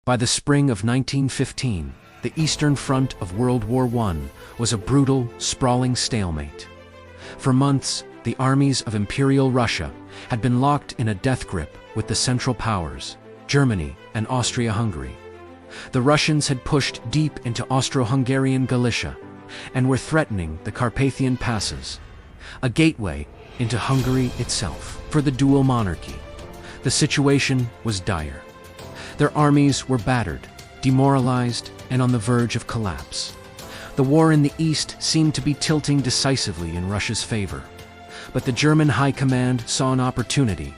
By the spring of 1915, the Eastern Front of World War I was a brutal, sprawling stalemate. For months, the armies of Imperial Russia had been locked in a death grip with the Central Powers, Germany and Austria-Hungary. The Russians had pushed deep into Austro Hungarian Galicia and were threatening the Carpathian Passes, a gateway into Hungary itself. For the dual monarchy, the situation was dire. Their armies were battered, demoralized, and on the verge of collapse. The war in the East seemed to be tilting decisively in Russia's favor. But the German High Command saw an opportunity,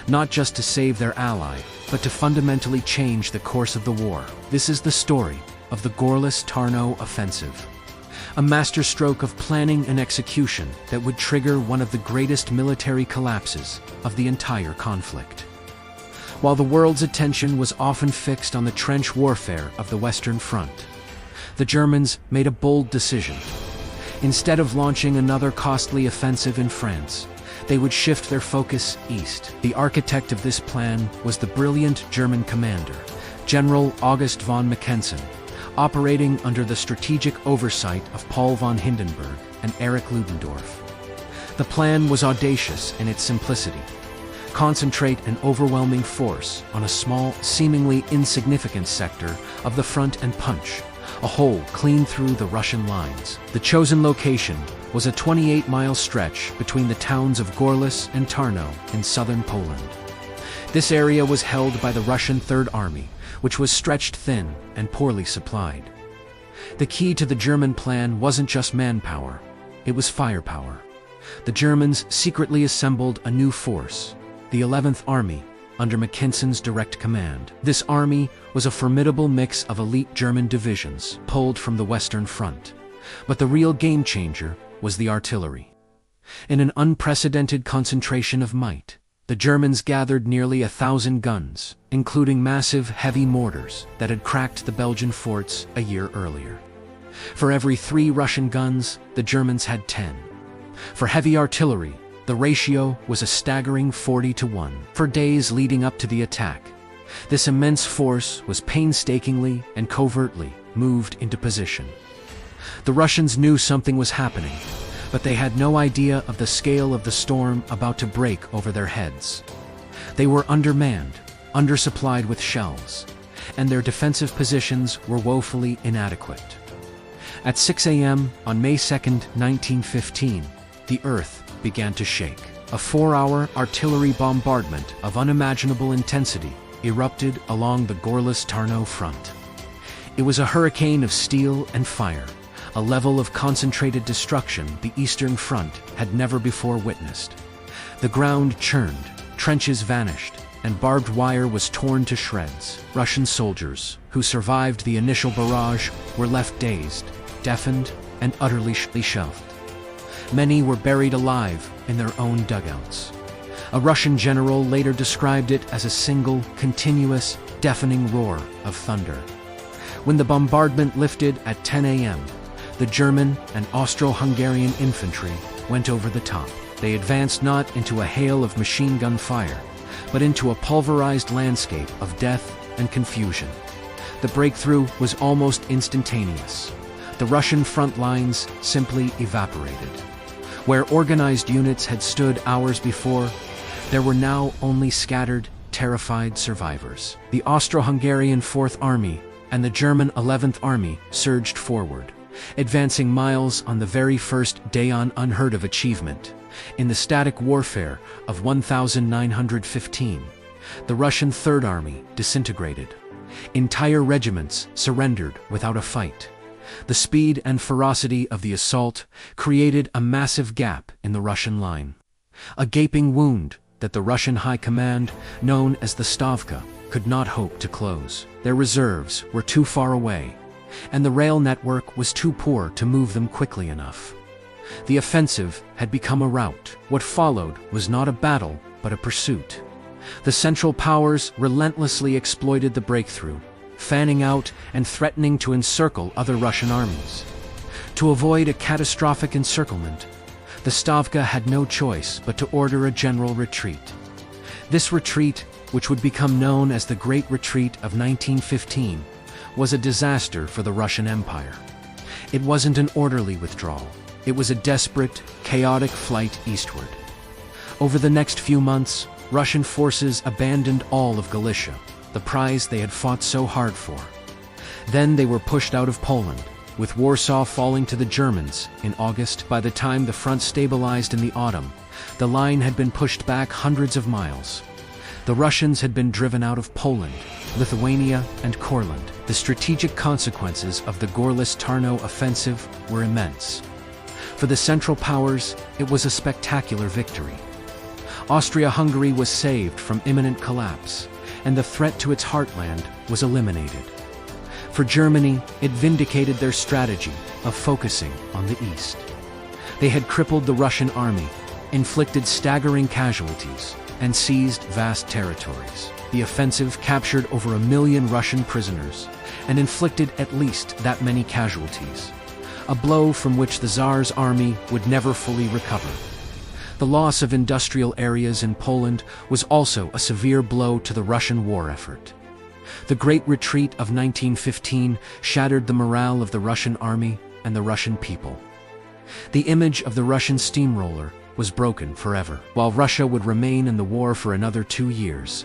not just to save their ally, but to fundamentally change the course of the war. This is the story of the Gorlice-Tarnow Offensive, a masterstroke of planning and execution that would trigger one of the greatest military collapses of the entire conflict. While the world's attention was often fixed on the trench warfare of the Western Front, the Germans made a bold decision. Instead of launching another costly offensive in France, they would shift their focus east. The architect of this plan was the brilliant German commander, General August von Mackensen, operating under the strategic oversight of Paul von Hindenburg and Erich Ludendorff. The plan was audacious in its simplicity. Concentrate an overwhelming force on a small, seemingly insignificant sector of the front and punch a hole clean through the Russian lines. The chosen location was a 28-mile stretch between the towns of Gorlice and Tarnow in southern Poland. This area was held by the Russian Third Army, which was stretched thin and poorly supplied. The key to the German plan wasn't just manpower, it was firepower. The Germans secretly assembled a new force, the 11th Army, under Mackensen's direct command. This army was a formidable mix of elite German divisions pulled from the Western Front. But the real game-changer was the artillery. In an unprecedented concentration of might, the Germans gathered nearly 1,000 guns, including massive heavy mortars that had cracked the Belgian forts a year earlier. For every 3 Russian guns, the Germans had 10. For heavy artillery, the ratio was a staggering 40-1. For days leading up to the attack, this immense force was painstakingly and covertly moved into position. The Russians knew something was happening, but they had no idea of the scale of the storm about to break over their heads. They were undermanned, undersupplied with shells, and their defensive positions were woefully inadequate. At 6 a.m. on May 2, 1915, the earth began to shake. A 4-hour artillery bombardment of unimaginable intensity erupted along the Gorlice-Tarnow front. It was a hurricane of steel and fire, a level of concentrated destruction the Eastern Front had never before witnessed. The ground churned, trenches vanished, and barbed wire was torn to shreds. Russian soldiers, who survived the initial barrage, were left dazed, deafened, and utterly shelved. Many were buried alive in their own dugouts. A Russian general later described it as a single, continuous, deafening roar of thunder. When the bombardment lifted at 10 a.m., the German and Austro-Hungarian infantry went over the top. They advanced not into a hail of machine gun fire, but into a pulverized landscape of death and confusion. The breakthrough was almost instantaneous. The Russian front lines simply evaporated. Where organized units had stood hours before, there were now only scattered, terrified survivors. The Austro-Hungarian 4th Army and the German 11th Army surged forward, advancing miles on the very first day on unheard-of achievement. In the static warfare of 1915, the Russian Third Army disintegrated. Entire regiments surrendered without a fight. The speed and ferocity of the assault created a massive gap in the Russian line, a gaping wound that the Russian High Command, known as the Stavka, could not hope to close. Their reserves were too far away, and the rail network was too poor to move them quickly enough. The offensive had become a rout. What followed was not a battle, but a pursuit. The Central Powers relentlessly exploited the breakthrough, fanning out and threatening to encircle other Russian armies. To avoid a catastrophic encirclement, the Stavka had no choice but to order a general retreat. This retreat which would become known as the Great Retreat of 1915, was a disaster for the Russian Empire. It wasn't an orderly withdrawal. It was a desperate, chaotic flight eastward. Over the next few months, Russian forces abandoned all of Galicia, the prize they had fought so hard for. Then they were pushed out of Poland, with Warsaw falling to the Germans in August. By the time the front stabilized in the autumn, the line had been pushed back hundreds of miles. The Russians had been driven out of Poland, Lithuania, and Courland. The strategic consequences of the Gorlice-Tarnow offensive were immense. For the Central Powers, it was a spectacular victory. Austria-Hungary was saved from imminent collapse, and the threat to its heartland was eliminated. For Germany, it vindicated their strategy of focusing on the east. They had crippled the Russian army, inflicted staggering casualties, and seized vast territories. The offensive captured over 1 million Russian prisoners and inflicted at least that many casualties, a blow from which the Tsar's army would never fully recover. The loss of industrial areas in Poland was also a severe blow to the Russian war effort. The Great Retreat of 1915 shattered the morale of the Russian army and the Russian people. The image of the Russian steamroller was broken forever. While Russia would remain in the war for another 2 years,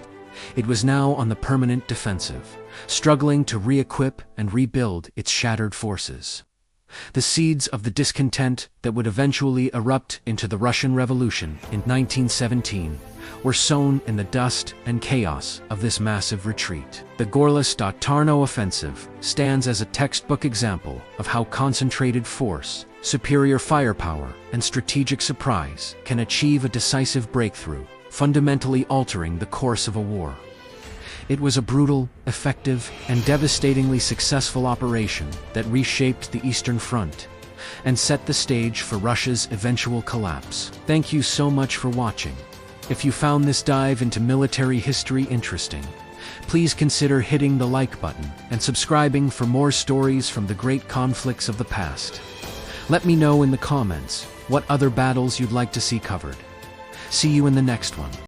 it was now on the permanent defensive, struggling to re-equip and rebuild its shattered forces. The seeds of the discontent that would eventually erupt into the Russian Revolution in 1917 were sown in the dust and chaos of this massive retreat. The Gorlice-Tarnow offensive stands as a textbook example of how concentrated force, superior firepower, and strategic surprise can achieve a decisive breakthrough, fundamentally altering the course of a war. It was a brutal, effective, and devastatingly successful operation that reshaped the Eastern Front and set the stage for Russia's eventual collapse. Thank you so much for watching. If you found this dive into military history interesting, please consider hitting the like button and subscribing for more stories from the great conflicts of the past. Let me know in the comments what other battles you'd like to see covered. See you in the next one.